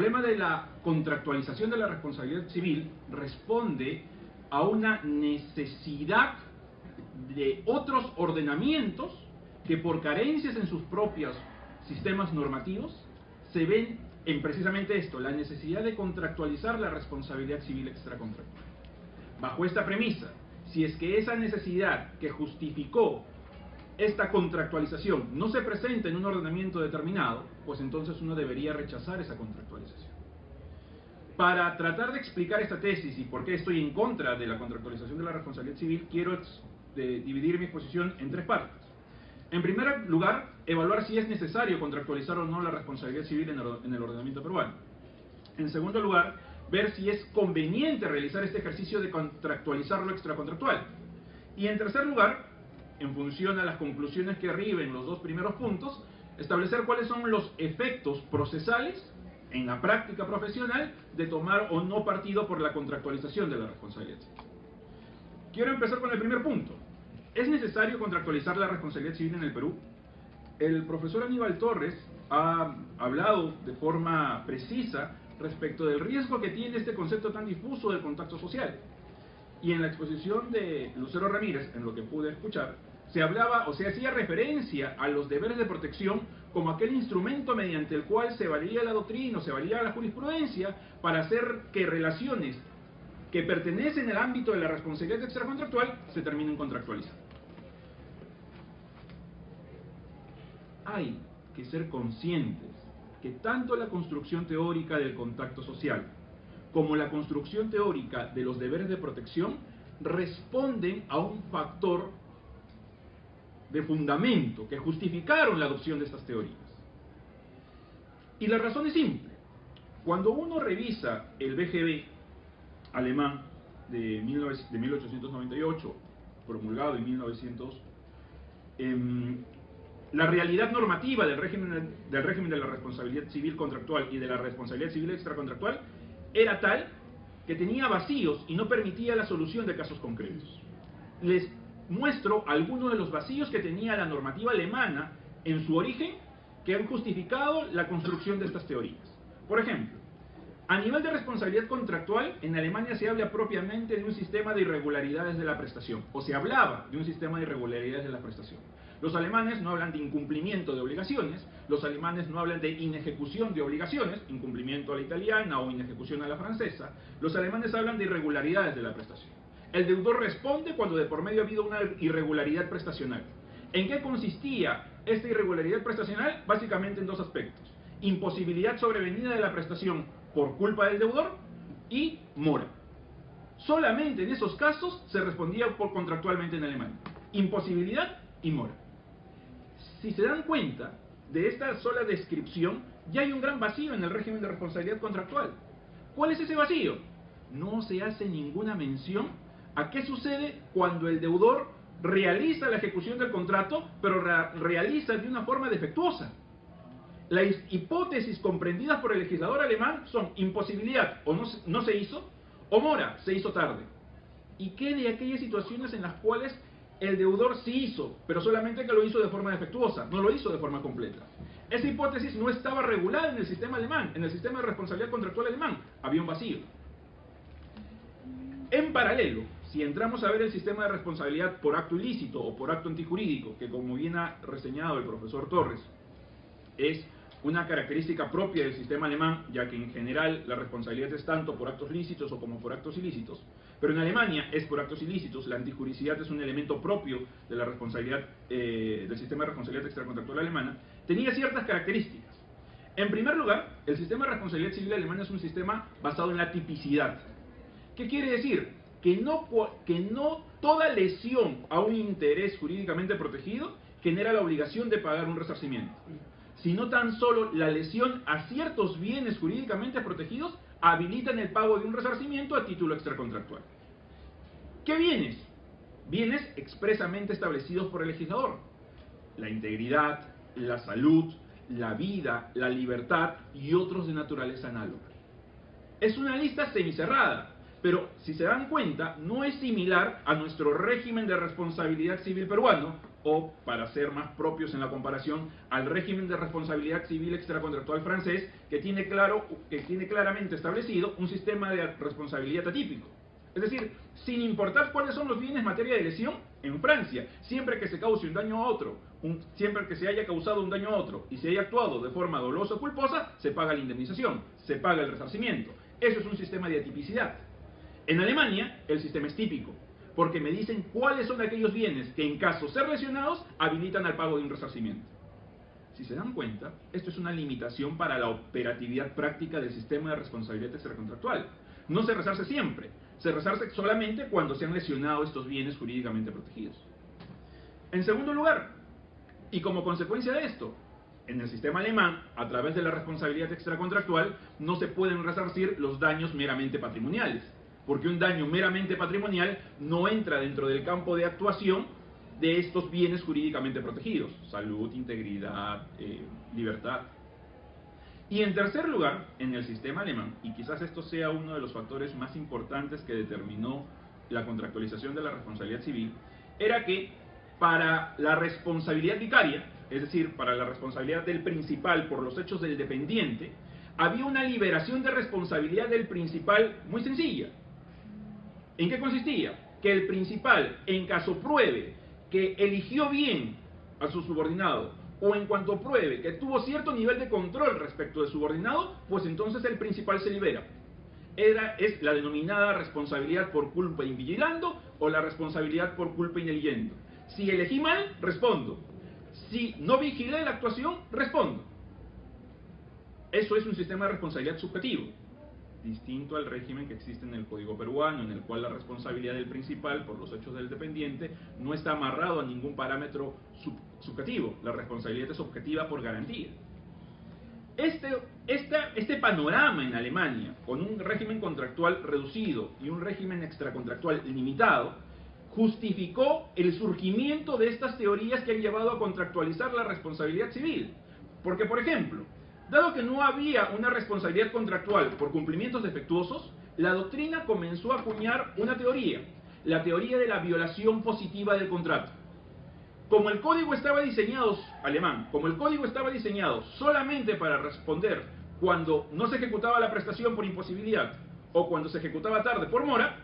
problema de la contractualización de la responsabilidad civil responde a una necesidad de otros ordenamientos que por carencias en sus propios sistemas normativos se ven en precisamente esto, la necesidad de contractualizar la responsabilidad civil extracontractual. Bajo esta premisa, si es que esa necesidad que justificó esta contractualización no se presenta en un ordenamiento determinado, pues entonces uno debería rechazar esa contractualización. Para tratar de explicar esta tesis y por qué estoy en contra de la contractualización de la responsabilidad civil, quiero dividir mi exposición en tres partes. En primer lugar, evaluar si es necesario contractualizar o no la responsabilidad civil en el ordenamiento peruano. En segundo lugar, ver si es conveniente realizar este ejercicio de contractualizar lo extracontractual. Y en tercer lugar, en función a las conclusiones que arriben los dos primeros puntos, establecer cuáles son los efectos procesales en la práctica profesional de tomar o no partido por la contractualización de la responsabilidad civil. Quiero empezar con el primer punto. ¿Es necesario contractualizar la responsabilidad civil en el Perú? El profesor Aníbal Torres ha hablado de forma precisa respecto del riesgo que tiene este concepto tan difuso del contacto social. Y en la exposición de Lucero Ramírez, en lo que pude escuchar, se hablaba o se hacía referencia a los deberes de protección como aquel instrumento mediante el cual se valía la doctrina o se valía la jurisprudencia para hacer que relaciones que pertenecen al ámbito de la responsabilidad extracontractual se terminen contractualizando. Hay que ser conscientes que tanto la construcción teórica del contacto social como la construcción teórica de los deberes de protección responden a un factor de fundamento que justificaron la adopción de estas teorías. Y la razón es simple. Cuando uno revisa el BGB alemán de 1898, promulgado en 1900, la realidad normativa del régimen de la responsabilidad civil contractual y de la responsabilidad civil extracontractual era tal que tenía vacíos y no permitía la solución de casos concretos. Les muestro algunos de los vacíos que tenía la normativa alemana en su origen que han justificado la construcción de estas teorías. Por ejemplo, a nivel de responsabilidad contractual, en Alemania se habla propiamente de un sistema de irregularidades de la prestación, o se hablaba de un sistema de irregularidades de la prestación. Los alemanes no hablan de incumplimiento de obligaciones, los alemanes no hablan de inejecución de obligaciones, incumplimiento a la italiana o inejecución a la francesa, los alemanes hablan de irregularidades de la prestación. El deudor responde cuando de por medio ha habido una irregularidad prestacional. ¿En qué consistía esta irregularidad prestacional? Básicamente en dos aspectos: imposibilidad sobrevenida de la prestación por culpa del deudor y mora. Solamente en esos casos se respondía por contractualmente en Alemania: imposibilidad y mora. Si se dan cuenta de esta sola descripción, ya hay un gran vacío en el régimen de responsabilidad contractual. ¿Cuál es ese vacío? No se hace ninguna mención a qué sucede cuando el deudor realiza la ejecución del contrato, pero realiza de una forma defectuosa. Las hipótesis comprendidas por el legislador alemán son imposibilidad, o no se hizo, o mora, se hizo tarde. ¿Y qué de aquellas situaciones en las cuales el deudor sí hizo, pero solamente que lo hizo de forma defectuosa, no lo hizo de forma completa? Esa hipótesis no estaba regulada en el sistema alemán, en el sistema de responsabilidad contractual alemán. Había un vacío. En paralelo, si entramos a ver el sistema de responsabilidad por acto ilícito o por acto antijurídico, que como bien ha reseñado el profesor Torres, es una característica propia del sistema alemán, ya que en general la responsabilidad es tanto por actos lícitos o como por actos ilícitos, pero en Alemania es por actos ilícitos. La antijuricidad es un elemento propio de la responsabilidad, del sistema de responsabilidad extracontractual alemana. Tenía ciertas características. En primer lugar, el sistema de responsabilidad civil alemán es un sistema basado en la tipicidad. ¿Qué quiere decir? Que no toda lesión a un interés jurídicamente protegido genera la obligación de pagar un resarcimiento, sino tan solo la lesión a ciertos bienes jurídicamente protegidos habilitan el pago de un resarcimiento a título extracontractual. ¿Qué bienes? Bienes expresamente establecidos por el legislador: la integridad, la salud, la vida, la libertad y otros de naturaleza análoga. Es una lista semicerrada, pero si se dan cuenta, no es similar a nuestro régimen de responsabilidad civil peruano, o, para ser más propios en la comparación, al régimen de responsabilidad civil extracontractual francés, que tiene claramente establecido un sistema de responsabilidad atípico. Es decir, sin importar cuáles son los bienes en materia de lesión, en Francia, siempre que se cause un daño a otro, siempre que se haya causado un daño a otro y se haya actuado de forma dolosa o culposa, se paga la indemnización, se paga el resarcimiento. Eso es un sistema de atipicidad. En Alemania, el sistema es típico, porque me dicen cuáles son aquellos bienes que, en caso de ser lesionados, habilitan al pago de un resarcimiento. Si se dan cuenta, esto es una limitación para la operatividad práctica del sistema de responsabilidad extracontractual. No se resarce siempre, se resarce solamente cuando se han lesionado estos bienes jurídicamente protegidos. En segundo lugar, y como consecuencia de esto, en el sistema alemán, a través de la responsabilidad extracontractual, no se pueden resarcir los daños meramente patrimoniales, porque un daño meramente patrimonial no entra dentro del campo de actuación de estos bienes jurídicamente protegidos: salud, integridad, libertad. Y en tercer lugar, en el sistema alemán, y quizás esto sea uno de los factores más importantes que determinó la contractualización de la responsabilidad civil, era que para la responsabilidad vicaria, es decir, para la responsabilidad del principal por los hechos del dependiente, había una liberación de responsabilidad del principal muy sencilla. ¿En qué consistía? Que el principal, en caso pruebe que eligió bien a su subordinado, o en cuanto pruebe que tuvo cierto nivel de control respecto del subordinado, pues entonces el principal se libera. Es la denominada responsabilidad por culpa invigilando o la responsabilidad por culpa ineligiendo. Si elegí mal, respondo. Si no vigilé la actuación, respondo. Eso es un sistema de responsabilidad subjetivo, distinto al régimen que existe en el Código peruano, en el cual la responsabilidad del principal por los hechos del dependiente no está amarrado a ningún parámetro subjetivo. La responsabilidad es objetiva por garantía. Este panorama en Alemania, con un régimen contractual reducido y un régimen extracontractual limitado, justificó el surgimiento de estas teorías que han llevado a contractualizar la responsabilidad civil. Porque, por ejemplo, dado que no había una responsabilidad contractual por cumplimientos defectuosos, la doctrina comenzó a acuñar una teoría, la teoría de la violación positiva del contrato. Como el código estaba diseñado, como el código estaba diseñado solamente para responder cuando no se ejecutaba la prestación por imposibilidad o cuando se ejecutaba tarde por mora,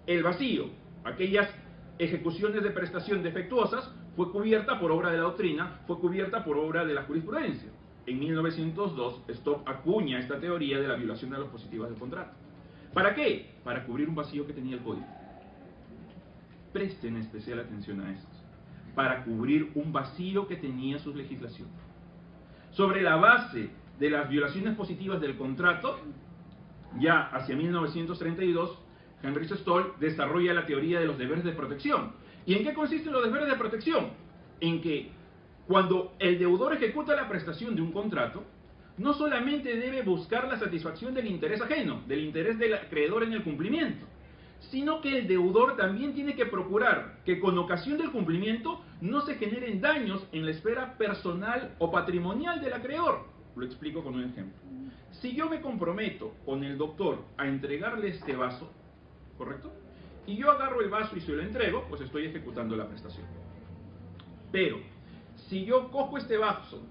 el vacío, aquellas ejecuciones de prestación defectuosas, fue cubierta por obra de la doctrina, fue cubierta por obra de la jurisprudencia. En 1902, Stock acuña esta teoría de la violación de las positivas del contrato. ¿Para qué? Para cubrir un vacío que tenía el código. Presten especial atención a esto. Para cubrir un vacío que tenía su legislación. Sobre la base de las violaciones positivas del contrato, ya hacia 1932, Heinrich Stoll desarrolla la teoría de los deberes de protección. ¿Y en qué consisten los deberes de protección? En que cuando el deudor ejecuta la prestación de un contrato, no solamente debe buscar la satisfacción del interés ajeno, del interés del acreedor en el cumplimiento, sino que el deudor también tiene que procurar que con ocasión del cumplimiento no se generen daños en la esfera personal o patrimonial del acreedor. Lo explico con un ejemplo. Si yo me comprometo con el doctor a entregarle este vaso, ¿correcto? Y yo agarro el vaso y se lo entrego, pues estoy ejecutando la prestación. Pero si yo cojo este vaso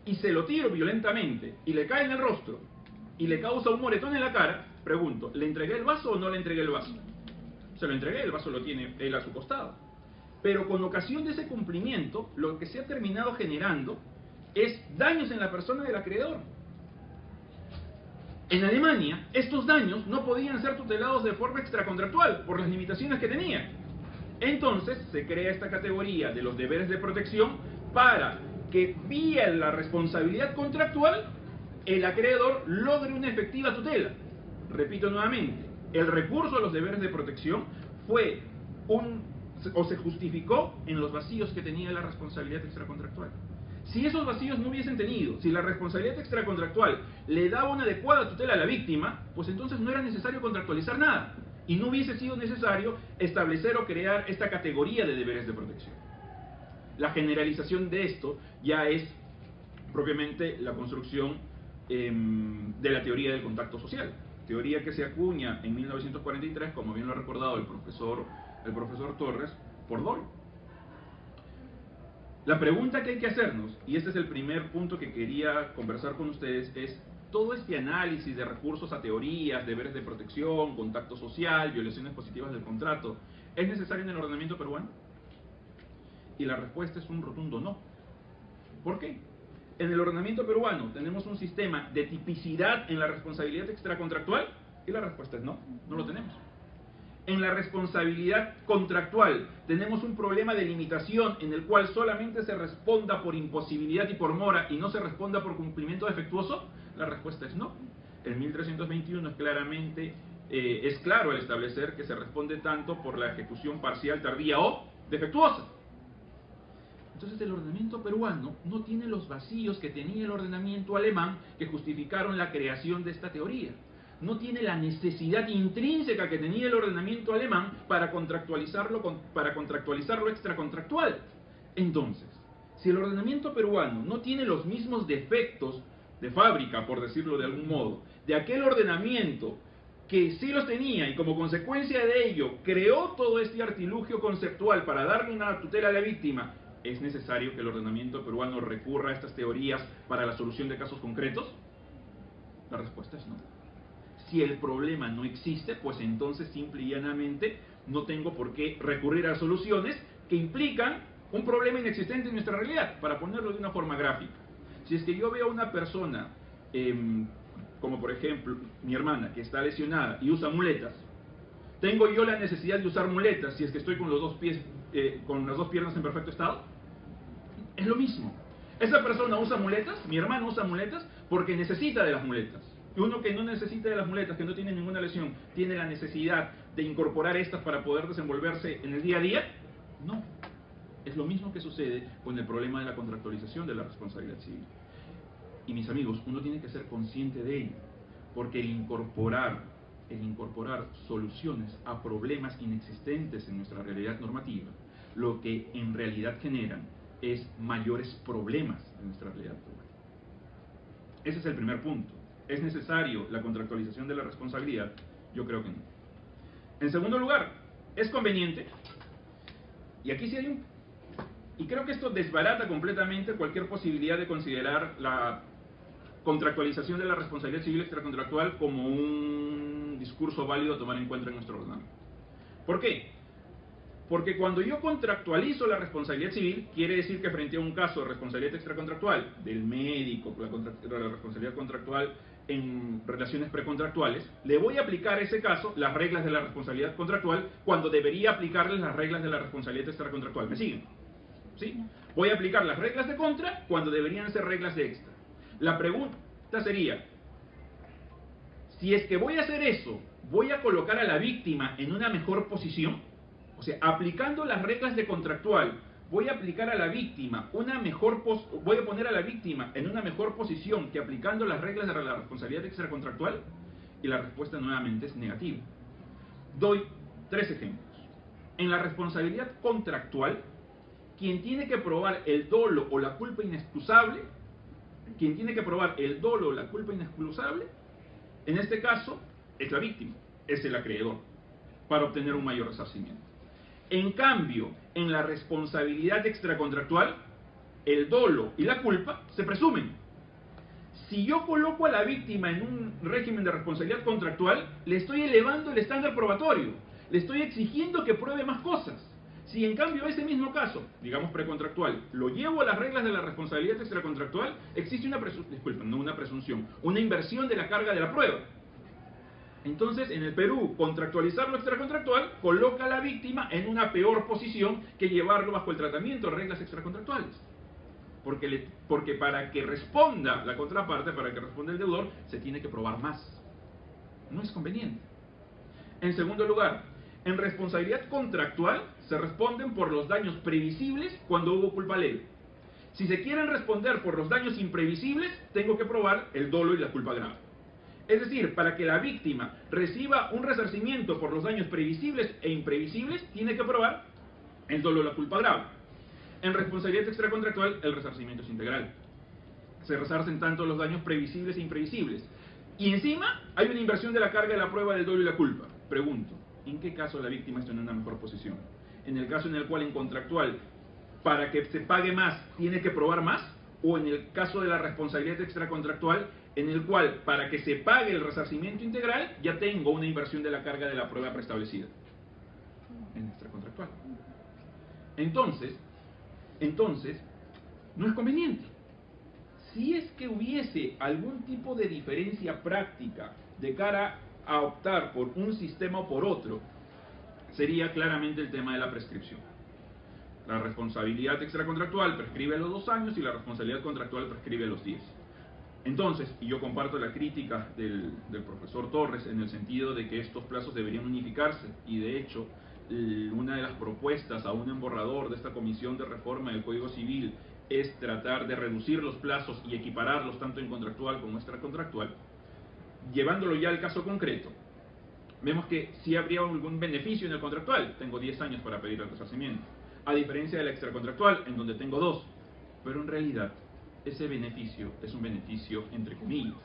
y se lo tiro violentamente y le cae en el rostro y le causa un moretón en la cara, pregunto, ¿le entregué el vaso o no le entregué el vaso? Se lo entregué, el vaso lo tiene él a su costado. Pero con ocasión de ese cumplimiento, lo que se ha terminado generando es daños en la persona del acreedor. En Alemania, estos daños no podían ser tutelados de forma extracontractual por las limitaciones que tenía. Entonces se crea esta categoría de los deberes de protección para que vía la responsabilidad contractual el acreedor logre una efectiva tutela. Repito nuevamente, el recurso a los deberes de protección se justificó en los vacíos que tenía la responsabilidad extracontractual. Si esos vacíos no hubiesen tenido, si la responsabilidad extracontractual le daba una adecuada tutela a la víctima, pues entonces no era necesario contractualizar nada y no hubiese sido necesario establecer o crear esta categoría de deberes de protección. La generalización de esto ya es propiamente la construcción de la teoría del contacto social, teoría que se acuña en 1943, como bien lo ha recordado el profesor Torres, por Doll. La pregunta que hay que hacernos, y este es el primer punto que quería conversar con ustedes, es todo este análisis de recursos a teorías, deberes de protección, contacto social, violaciones positivas del contrato, ¿es necesario en el ordenamiento peruano? Y la respuesta es un rotundo no. ¿Por qué? En el ordenamiento peruano tenemos un sistema de tipicidad en la responsabilidad extracontractual, y la respuesta es no, no lo tenemos. En la responsabilidad contractual tenemos un problema de limitación en el cual solamente se responda por imposibilidad y por mora y no se responda por cumplimiento defectuoso. La respuesta es no. El 1321 es claramente, es claro al establecer que se responde tanto por la ejecución parcial, tardía o defectuosa. Entonces el ordenamiento peruano no tiene los vacíos que tenía el ordenamiento alemán que justificaron la creación de esta teoría. No tiene la necesidad intrínseca que tenía el ordenamiento alemán para contractualizarlo extracontractual. Entonces, si el ordenamiento peruano no tiene los mismos defectos de fábrica, por decirlo de algún modo, de aquel ordenamiento que sí los tenía y como consecuencia de ello creó todo este artilugio conceptual para darle una tutela a la víctima, ¿es necesario que el ordenamiento peruano recurra a estas teorías para la solución de casos concretos? La respuesta es no. Si el problema no existe, pues entonces simple y llanamente no tengo por qué recurrir a soluciones que implican un problema inexistente en nuestra realidad, para ponerlo de una forma gráfica. Si es que yo veo a una persona, como por ejemplo mi hermana, que está lesionada y usa muletas, ¿tengo yo la necesidad de usar muletas si es que estoy con los dos pies, con las dos piernas en perfecto estado? Es lo mismo. Esa persona usa muletas, mi hermano usa muletas, porque necesita de las muletas. Y uno que no necesita de las muletas, que no tiene ninguna lesión, ¿tiene la necesidad de incorporar estas para poder desenvolverse en el día a día? No. Es lo mismo que sucede con el problema de la contractualización de la responsabilidad civil. Y mis amigos, uno tiene que ser consciente de ello, porque el incorporar soluciones a problemas inexistentes en nuestra realidad normativa, lo que en realidad generan es mayores problemas en nuestra realidad normativa. Ese es el primer punto. ¿Es necesario la contractualización de la responsabilidad? Yo creo que no. En segundo lugar, ¿es conveniente? Y aquí sí hay un... Y creo que esto desbarata completamente cualquier posibilidad de considerar la contractualización de la responsabilidad civil extracontractual como un discurso válido a tomar en cuenta en nuestro ordenamiento. ¿Por qué? Porque cuando yo contractualizo la responsabilidad civil, quiere decir que frente a un caso de responsabilidad extracontractual del médico, la responsabilidad contractual en relaciones precontractuales, le voy a aplicar a ese caso las reglas de la responsabilidad contractual cuando debería aplicarles las reglas de la responsabilidad extracontractual. ¿Me siguen? ¿Sí? Voy a aplicar las reglas de contra cuando deberían ser reglas de extra. La pregunta sería, si es que voy a hacer eso, ¿voy a colocar a la víctima en una mejor posición? O sea, aplicando las reglas de contractual, voy a aplicar a la víctima voy a poner a la víctima en una mejor posición que aplicando las reglas de la responsabilidad extracontractual. Y la respuesta nuevamente es negativa. Doy 3 ejemplos. En la responsabilidad contractual, quien tiene que probar el dolo o la culpa inexcusable, en este caso es la víctima, es el acreedor, para obtener un mayor resarcimiento. En cambio, en la responsabilidad extracontractual, el dolo y la culpa se presumen. Si yo coloco a la víctima en un régimen de responsabilidad contractual, le estoy elevando el estándar probatorio, le estoy exigiendo que pruebe más cosas. Si en cambio ese mismo caso, digamos precontractual, lo llevo a las reglas de la responsabilidad extracontractual, existe una inversión de la carga de la prueba. Entonces, en el Perú, contractualizar lo extracontractual coloca a la víctima en una peor posición que llevarlo bajo el tratamiento de reglas extracontractuales. Porque para que responda la contraparte, para que responda el deudor, se tiene que probar más. No es conveniente. En segundo lugar, en responsabilidad contractual se responden por los daños previsibles cuando hubo culpa leve. Si se quieren responder por los daños imprevisibles, tengo que probar el dolo y la culpa grave. Es decir, para que la víctima reciba un resarcimiento por los daños previsibles e imprevisibles, tiene que probar el dolo y la culpa grave. En responsabilidad extracontractual, el resarcimiento es integral. Se resarcen tanto los daños previsibles e imprevisibles. Y encima, hay una inversión de la carga de la prueba del dolo y la culpa. Pregunto, ¿en qué caso la víctima está en una mejor posición? En el caso en el cual en contractual para que se pague más tiene que probar más, o en el caso de la responsabilidad extracontractual, en el cual para que se pague el resarcimiento integral ya tengo una inversión de la carga de la prueba preestablecida en extracontractual. Entonces, no es conveniente. Si es que hubiese algún tipo de diferencia práctica de cara a optar por un sistema o por otro, sería claramente el tema de la prescripción. La responsabilidad extracontractual prescribe a los 2 años y la responsabilidad contractual prescribe a los 10. Entonces, y yo comparto la crítica del profesor Torres en el sentido de que estos plazos deberían unificarse, y de hecho, una de las propuestas aún en borrador de esta comisión de reforma del Código Civil es tratar de reducir los plazos y equipararlos tanto en contractual como extracontractual. Llevándolo ya al caso concreto, vemos que sí habría algún beneficio en el contractual. Tengo 10 años para pedir el resarcimiento, a diferencia del extracontractual, en donde tengo 2. Pero en realidad, ese beneficio es un beneficio entre comillas.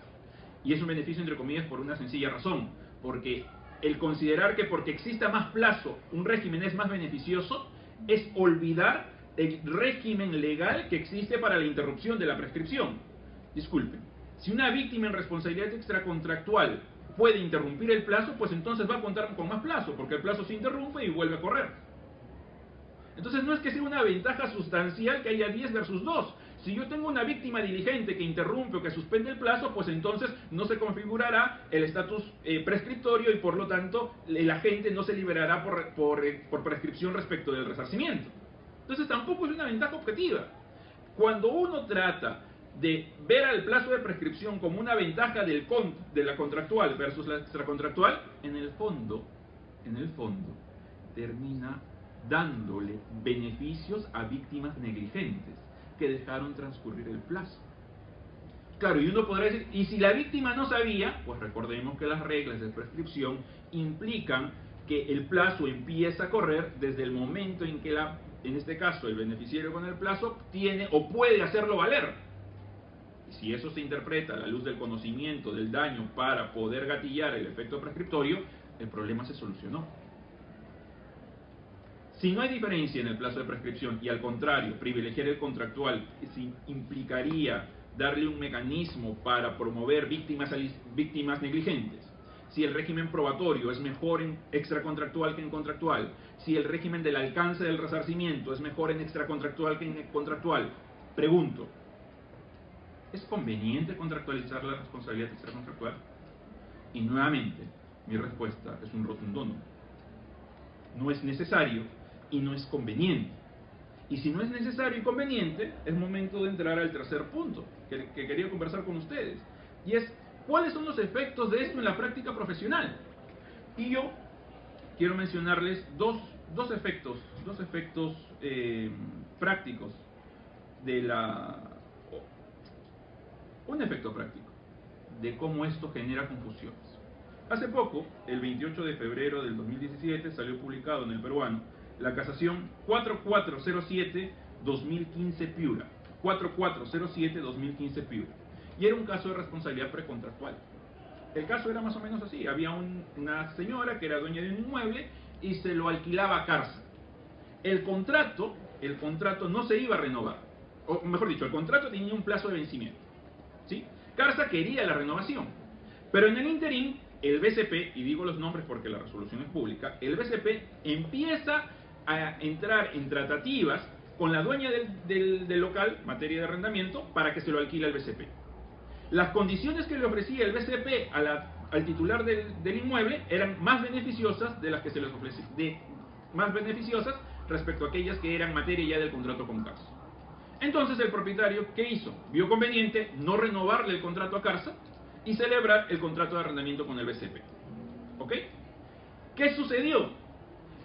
Y es un beneficio entre comillas por una sencilla razón, porque el considerar que porque exista más plazo un régimen es más beneficioso es olvidar el régimen legal que existe para la interrupción de la prescripción. Disculpen, si una víctima en responsabilidad extracontractual puede interrumpir el plazo, pues entonces va a contar con más plazo, porque el plazo se interrumpe y vuelve a correr. Entonces no es que sea una ventaja sustancial que haya 10 versus 2. Si yo tengo una víctima diligente que interrumpe o que suspende el plazo, pues entonces no se configurará el estatus prescriptorio y por lo tanto el agente no se liberará por prescripción respecto del resarcimiento. Entonces tampoco es una ventaja objetiva. Cuando uno trata de ver al plazo de prescripción como una ventaja de la contractual versus la extracontractual, en el fondo, termina dándole beneficios a víctimas negligentes que dejaron transcurrir el plazo. Claro, y uno podrá decir, y si la víctima no sabía, pues recordemos que las reglas de prescripción implican que el plazo empieza a correr desde el momento en que en este caso el beneficiario con el plazo tiene o puede hacerlo valer. Y si eso se interpreta a la luz del conocimiento del daño para poder gatillar el efecto prescriptorio, el problema se solucionó. Si no hay diferencia en el plazo de prescripción y al contrario, privilegiar el contractual implicaría darle un mecanismo para promover víctimas negligentes, si el régimen probatorio es mejor en extracontractual que en contractual, si el régimen del alcance del resarcimiento es mejor en extracontractual que en contractual, pregunto, ¿es conveniente contractualizar la responsabilidad extracontractual? Y nuevamente, mi respuesta es un rotundo no. No es necesario y no es conveniente. Y si no es necesario y conveniente, es momento de entrar al tercer punto que quería conversar con ustedes. Y es, ¿cuáles son los efectos de esto en la práctica profesional? Y yo quiero mencionarles dos efectos prácticos un efecto práctico de cómo esto genera confusiones. Hace poco, el 28 de febrero del 2017, salió publicado en el Peruano la casación 4407-2015 Piura. 4407-2015 Piura. Y era un caso de responsabilidad precontractual. El caso era más o menos así. Había una señora que era dueña de un inmueble y se lo alquilaba a Carsa. El contrato no se iba a renovar. O mejor dicho, el contrato tenía un plazo de vencimiento. ¿Sí? Carsa quería la renovación. Pero en el interín, el BCP, y digo los nombres porque la resolución es pública, el BCP empieza a entrar en tratativas con la dueña del local, materia de arrendamiento, para que se lo alquile al BCP. Las condiciones que le ofrecía el BCP al titular del inmueble eran más beneficiosas de las que se les ofrecía, más beneficiosas respecto a aquellas que eran materia ya del contrato con Carsa. Entonces el propietario, ¿qué hizo? Vio conveniente no renovarle el contrato a Carsa y celebrar el contrato de arrendamiento con el BCP. ¿Ok? ¿Qué sucedió?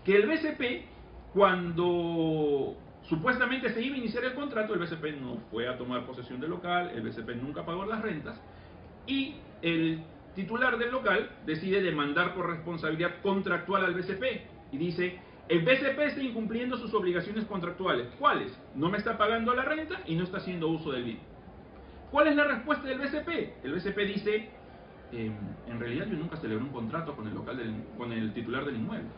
Que el BCP, cuando supuestamente se iba a iniciar el contrato, el BCP no fue a tomar posesión del local, el BCP nunca pagó las rentas, y el titular del local decide demandar por responsabilidad contractual al BCP, y dice, el BCP está incumpliendo sus obligaciones contractuales. ¿Cuáles? No me está pagando la renta y no está haciendo uso del bien. ¿Cuál es la respuesta del BCP? El BCP dice, en realidad yo nunca celebré un contrato con el titular del inmueble.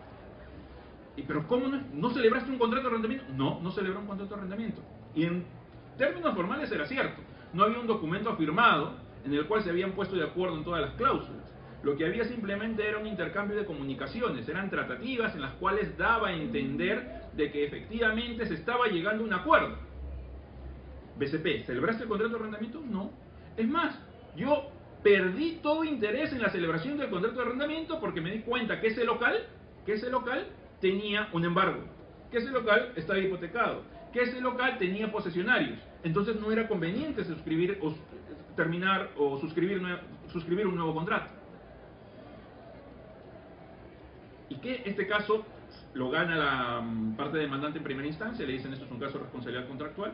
¿Pero cómo no celebraste un contrato de arrendamiento? No, no celebré un contrato de arrendamiento. Y en términos formales era cierto. No había un documento firmado en el cual se habían puesto de acuerdo en todas las cláusulas. Lo que había simplemente era un intercambio de comunicaciones, eran tratativas en las cuales daba a entender de que efectivamente se estaba llegando a un acuerdo. BCP, ¿celebraste el contrato de arrendamiento? No. Es más, yo perdí todo interés en la celebración del contrato de arrendamiento porque me di cuenta que ese local tenía un embargo, que ese local estaba hipotecado, que ese local tenía posesionarios. Entonces no era conveniente suscribir un nuevo contrato. Y que este caso lo gana la parte demandante en primera instancia, le dicen esto es un caso de responsabilidad contractual.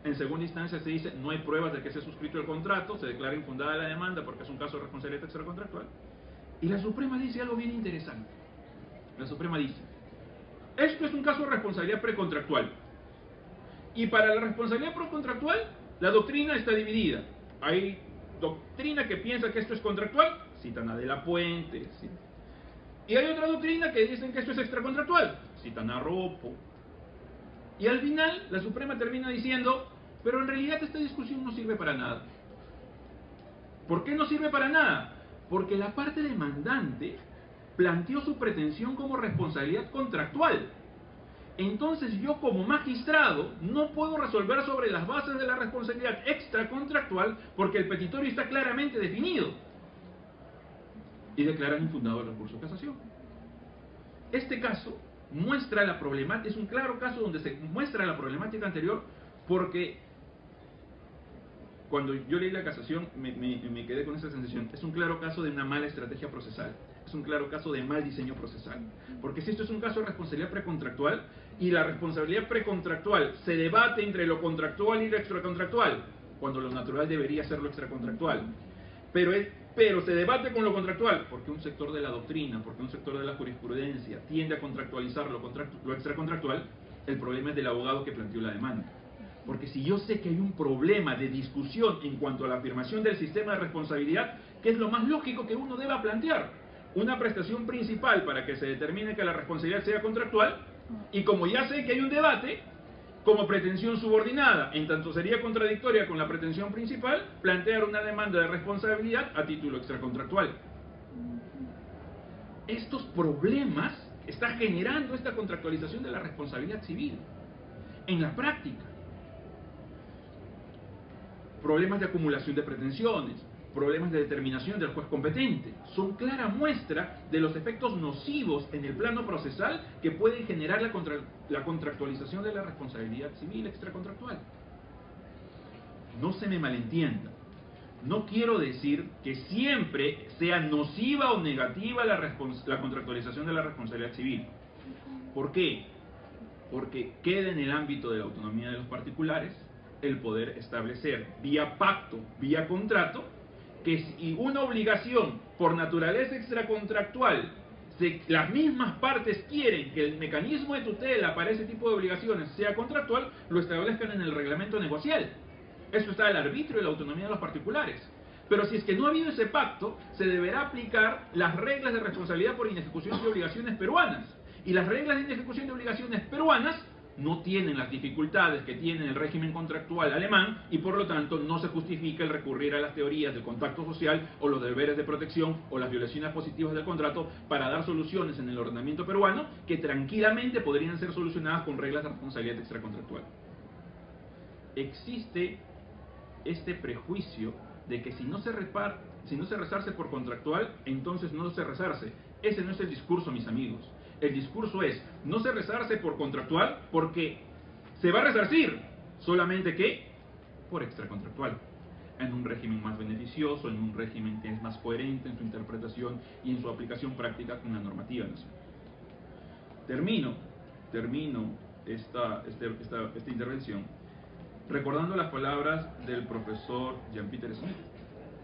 En segunda instancia se dice no hay pruebas de que se ha suscrito el contrato, se declara infundada la demanda porque es un caso de responsabilidad extracontractual. Y la Suprema dice algo bien interesante. La Suprema dice, esto es un caso de responsabilidad precontractual. Y para la responsabilidad precontractual, la doctrina está dividida. Hay doctrina que piensa que esto es contractual, citan a De la Puente, ¿sí? Y hay otra doctrina que dicen que esto es extracontractual, citan a Ropo. Y al final, la Suprema termina diciendo, pero en realidad esta discusión no sirve para nada. ¿Por qué no sirve para nada? Porque la parte demandante planteó su pretensión como responsabilidad contractual. Entonces yo como magistrado no puedo resolver sobre las bases de la responsabilidad extracontractual porque el petitorio está claramente definido. Y declaran infundado el recurso de casación. Este caso muestra la problemática, es un claro caso donde se muestra la problemática anterior, porque cuando yo leí la casación me quedé con esa sensación. Es un claro caso de una mala estrategia procesal, es un claro caso de mal diseño procesal, porque si esto es un caso de responsabilidad precontractual y la responsabilidad precontractual se debate entre lo contractual y lo extracontractual, cuando lo natural debería ser lo extracontractual, pero se debate con lo contractual, porque un sector de la doctrina, porque un sector de la jurisprudencia tiende a contractualizar lo extracontractual. El problema es del abogado que planteó la demanda. Porque si yo sé que hay un problema de discusión en cuanto a la afirmación del sistema de responsabilidad, ¿qué es lo más lógico que uno deba plantear? Una prestación principal para que se determine que la responsabilidad sea contractual, y como ya sé que hay un debate, como pretensión subordinada, en tanto sería contradictoria con la pretensión principal, plantear una demanda de responsabilidad a título extracontractual. Estos problemas están generando esta contractualización de la responsabilidad civil en la práctica. Problemas de acumulación de pretensiones, problemas de determinación del juez competente, son clara muestra de los efectos nocivos en el plano procesal que pueden generar la contractualización de la responsabilidad civil extracontractual. No se me malentienda, no quiero decir que siempre sea nociva o negativa la contractualización de la responsabilidad civil. ¿Por qué? Porque queda en el ámbito de la autonomía de los particulares el poder establecer vía pacto, vía contrato, que si una obligación por naturaleza extracontractual, las mismas partes quieren que el mecanismo de tutela para ese tipo de obligaciones sea contractual, lo establezcan en el reglamento negocial. Eso está al arbitrio de la autonomía de los particulares. Pero si es que no ha habido ese pacto, se deberá aplicar las reglas de responsabilidad por inejecución de obligaciones peruanas. Y las reglas de inejecución de obligaciones peruanas no tienen las dificultades que tiene el régimen contractual alemán y por lo tanto no se justifica el recurrir a las teorías del contacto social o los deberes de protección o las violaciones positivas del contrato para dar soluciones en el ordenamiento peruano que tranquilamente podrían ser solucionadas con reglas de responsabilidad extracontractual. Existe este prejuicio de que si no se resarce por contractual, entonces no se resarce. Ese no es el discurso, mis amigos. El discurso es, no se resarce por contractual porque se va a resarcir, solamente que por extracontractual, en un régimen más beneficioso, en un régimen que es más coherente en su interpretación y en su aplicación práctica con la normativa nacional. Termino esta intervención recordando las palabras del profesor Jan-Peter Smith.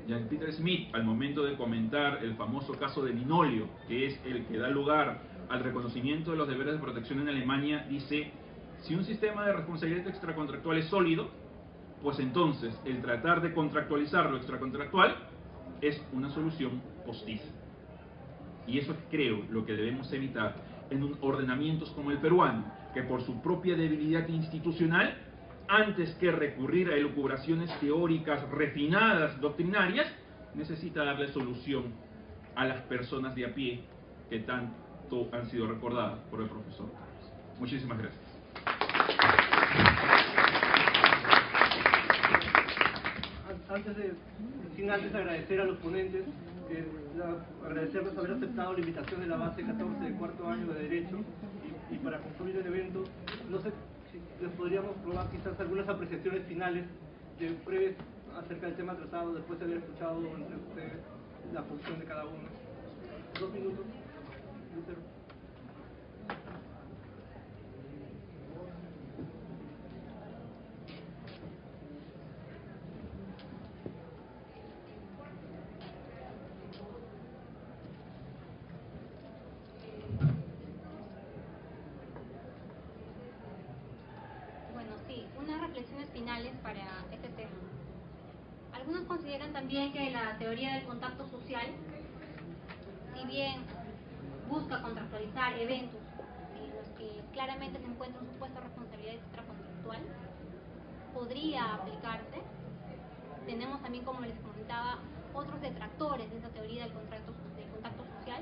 Jan-Peter Smith, al momento de comentar el famoso caso de Linolio, que es el que da lugar al reconocimiento de los deberes de protección en Alemania, dice, si un sistema de responsabilidad extracontractual es sólido, pues entonces el tratar de contractualizar lo extracontractual es una solución postiza. Y eso es, creo, lo que debemos evitar en ordenamientos como el peruano, que por su propia debilidad institucional, antes que recurrir a elucubraciones teóricas refinadas, doctrinarias, necesita darle solución a las personas de a pie que tanto han sido recordadas por el profesor Torres. Muchísimas gracias. Sin antes agradecer a los ponentes, agradecerles haber aceptado la invitación de la base 14 del cuarto año de Derecho y para concluir el evento, no sé si les podríamos probar quizás algunas apreciaciones finales breves acerca del tema tratado después de haber escuchado entre ustedes la posición de cada uno. 2 minutos. Lucero. Reflexiones finales para este tema. Algunos consideran también que la teoría del contacto social, si bien busca contractualizar eventos en los que claramente se encuentra un supuesto de responsabilidad extracontractual, podría aplicarse. Tenemos también, como les comentaba, otros detractores de esa teoría del contacto social.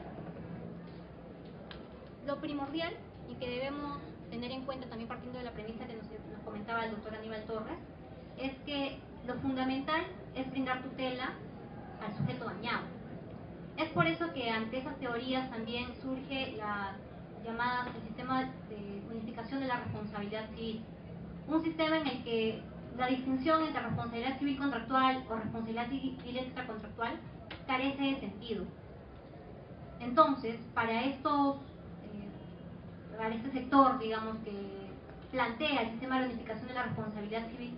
Lo primordial y que debemos tener en cuenta, también partiendo de la premisa que nos comentaba el doctor Aníbal Torres, es que lo fundamental es brindar tutela al sujeto dañado. Es por eso que ante esas teorías también surge la llamada el sistema de unificación de la responsabilidad civil, un sistema en el que la distinción entre responsabilidad civil contractual o responsabilidad civil extracontractual carece de sentido. Entonces, para este sector, digamos, que plantea el sistema de unificación de la responsabilidad civil,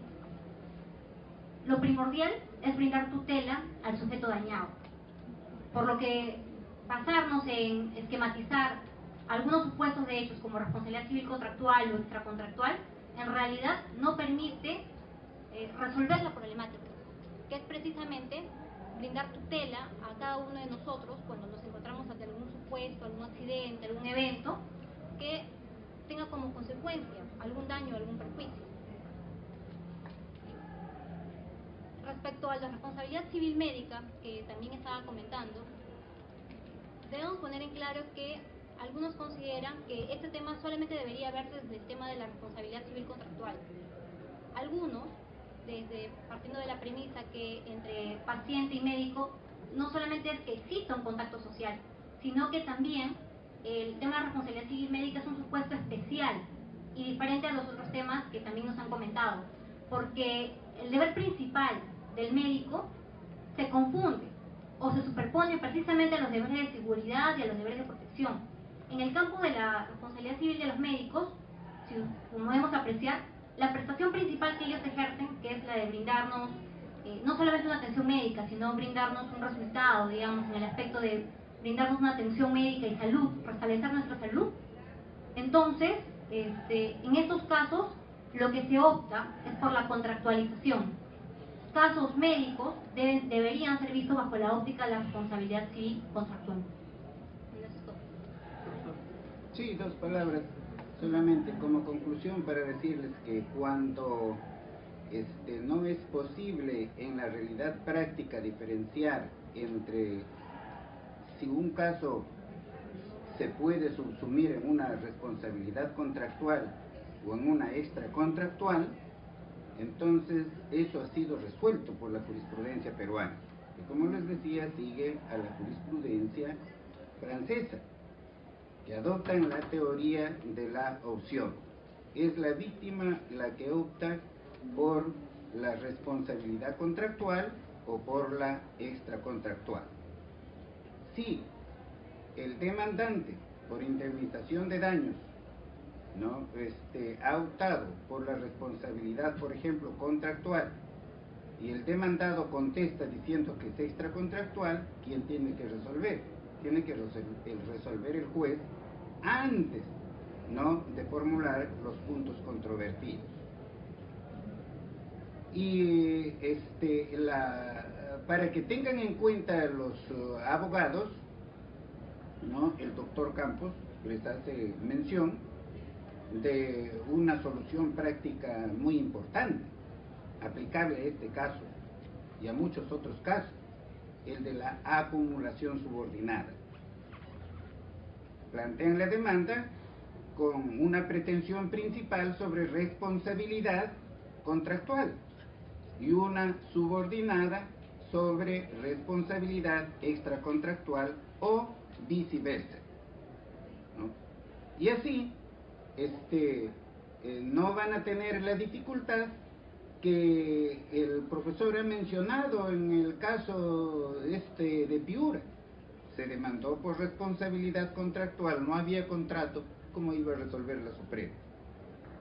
lo primordial es brindar tutela al sujeto dañado. Por lo que basarnos en esquematizar algunos supuestos de hechos como responsabilidad civil contractual o extracontractual, en realidad no permite resolver la problemática, que es precisamente brindar tutela a cada uno de nosotros cuando nos encontramos ante algún supuesto, algún accidente, algún evento que tenga como consecuencia algún daño, algún perjuicio. Respecto a la responsabilidad civil médica, que también estaba comentando, debemos poner en claro que algunos consideran que este tema solamente debería verse desde el tema de la responsabilidad civil contractual. Algunos, partiendo de la premisa que entre paciente y médico no solamente es que exista un contacto social, sino que también el tema de responsabilidad civil médica es un supuesto especial y diferente a los otros temas que también nos han comentado, porque el deber principal del médico se confunde o se superpone precisamente a los deberes de seguridad y a los deberes de protección. En el campo de la responsabilidad civil de los médicos, como podemos apreciar, la prestación principal que ellos ejercen, que es la de brindarnos no solamente una atención médica, sino brindarnos un resultado, digamos, en el aspecto de brindarnos una atención médica y salud, restablecer nuestra salud. Entonces, en estos casos, lo que se opta es por la contractualización. Casos médicos deberían ser vistos bajo la óptica de la responsabilidad civil contractual. Sí, 2 palabras solamente como conclusión para decirles que cuando no es posible en la realidad práctica diferenciar entre si un caso se puede subsumir en una responsabilidad contractual o en una extracontractual, entonces eso ha sido resuelto por la jurisprudencia peruana, que como les decía sigue a la jurisprudencia francesa, que adoptan la teoría de la opción. Es la víctima la que opta por la responsabilidad contractual o por la extracontractual. Si el demandante por indemnización de daños ha optado por la responsabilidad, por ejemplo, contractual, y el demandado contesta diciendo que es extracontractual, ¿quién tiene que resolver? Tiene que resolver el juez antes de formular los puntos controvertidos. Y para que tengan en cuenta los abogados, ¿no? El doctor Campos les hace mención de una solución práctica muy importante, aplicable a este caso y a muchos otros casos, el de la acumulación subordinada. Plantean la demanda con una pretensión principal sobre responsabilidad contractual y una subordinada sobre responsabilidad extracontractual o viceversa, ¿no? Y así no van a tener la dificultad que el profesor ha mencionado en el caso de Piura. Se demandó por responsabilidad contractual, no había contrato. ¿Cómo iba a resolver la Suprema?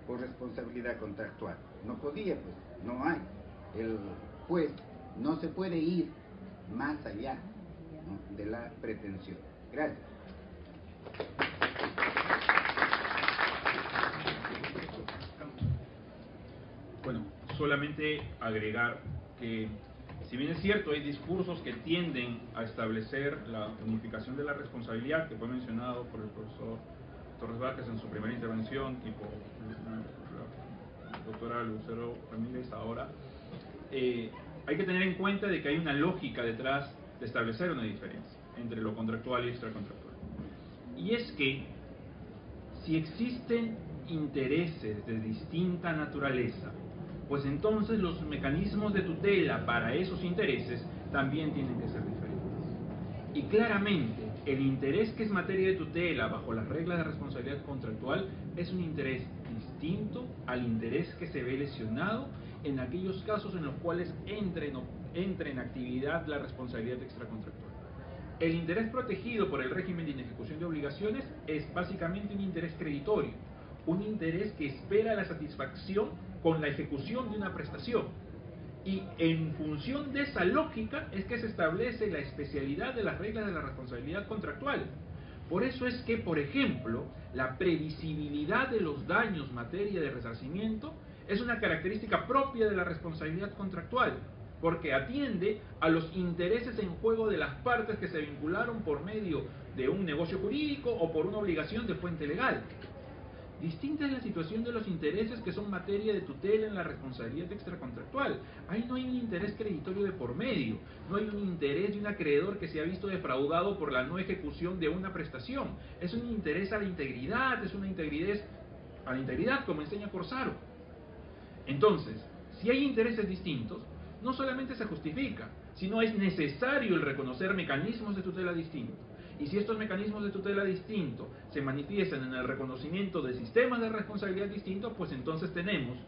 Por responsabilidad contractual. No podía, pues, no hay. El juez no se puede ir más allá, ¿no?, de la pretensión. Gracias. Bueno, solamente agregar que, si bien es cierto, hay discursos que tienden a establecer la unificación de la responsabilidad, que fue mencionado por el profesor Torres Vázquez en su primera intervención, tipo la doctora Lucero Ramírez ahora, hay que tener en cuenta de que hay una lógica detrás de establecer una diferencia entre lo contractual y extracontractual. Y es que, si existen intereses de distinta naturaleza, pues entonces los mecanismos de tutela para esos intereses también tienen que ser diferentes. Y claramente, el interés que es materia de tutela bajo las reglas de responsabilidad contractual es un interés distinto al interés que se ve lesionado en aquellos casos en los cuales entre en actividad la responsabilidad extracontractual. El interés protegido por el régimen de inejecución de obligaciones es básicamente un interés creditorio, un interés que espera la satisfacción con la ejecución de una prestación. Y en función de esa lógica es que se establece la especialidad de las reglas de la responsabilidad contractual. Por eso es que, por ejemplo, la previsibilidad de los daños materia de resarcimiento es una característica propia de la responsabilidad contractual, porque atiende a los intereses en juego de las partes que se vincularon por medio de un negocio jurídico o por una obligación de fuente legal. Distinta es la situación de los intereses que son materia de tutela en la responsabilidad extracontractual. Ahí no hay un interés creditorio de por medio, no hay un interés de un acreedor que se ha visto defraudado por la no ejecución de una prestación. Es un interés a la integridad, es una integridad, como enseña Corsaro. Entonces, si hay intereses distintos, no solamente se justifica, sino es necesario el reconocer mecanismos de tutela distintos. Y si estos mecanismos de tutela distintos se manifiestan en el reconocimiento de sistemas de responsabilidad distintos, pues entonces tenemos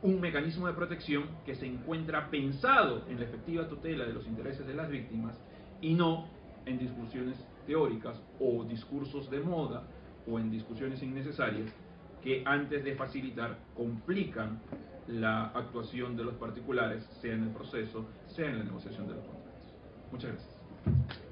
un mecanismo de protección que se encuentra pensado en la efectiva tutela de los intereses de las víctimas y no en discusiones teóricas o discursos de moda o en discusiones innecesarias que, antes de facilitar, complican la actuación de los particulares, sea en el proceso, sea en la negociación de los contratos. Muchas gracias.